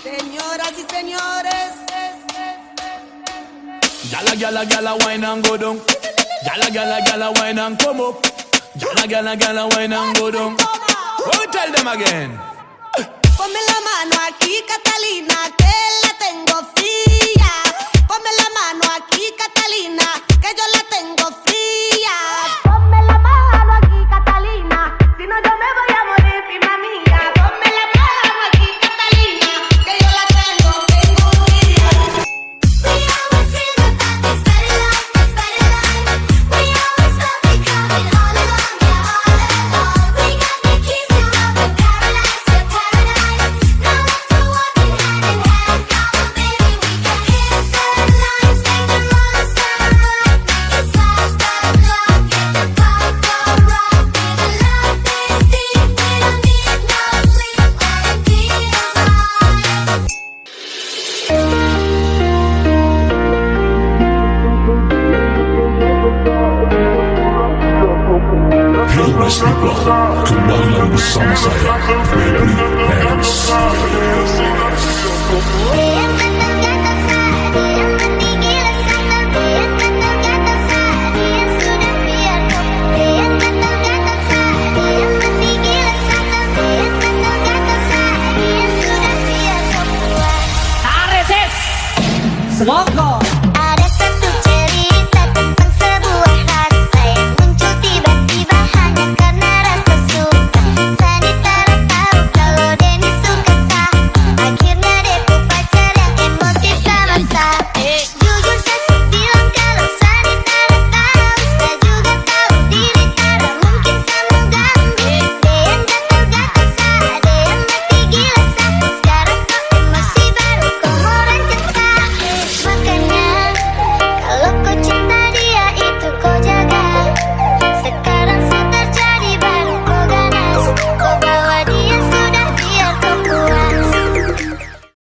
Señoras y señores, Gyal a wine and go down. Gyal a wine and come up. Gyal a wine and go down. Oh, tell them again. ponme la mano aquí, Catalina, que la tengo fría. Ponme la mano aquí, Catalina, que yo la tengo fría. Ponme la mano aquí, Catalina, si no yo me voy a morir, prima mía. Ponme la mano aquí, Catalina, que yo la tengo fría. We always dream about this better life, this better life. We always felt it coming all along, yeah, all along. We got the keys to open paradise, yeah, paradise. Now let's go walking hand in hand, come on, baby, we can hit the lights, make the roller star rock, make it splash the clock, get the pop go rock. With a love this deep, we don't need no sleep when it feels right. Hey West People, kembali lagi bersama saya, Febri Hands. Yang betul kata saya, yang penting gila sana. Yang betul kata saya, yang sudah biar kamu. Yang betul kata saya, yang penting gila sana. Yang betul kata saya, yang sudah biar kamu. Tarik sis, semongko.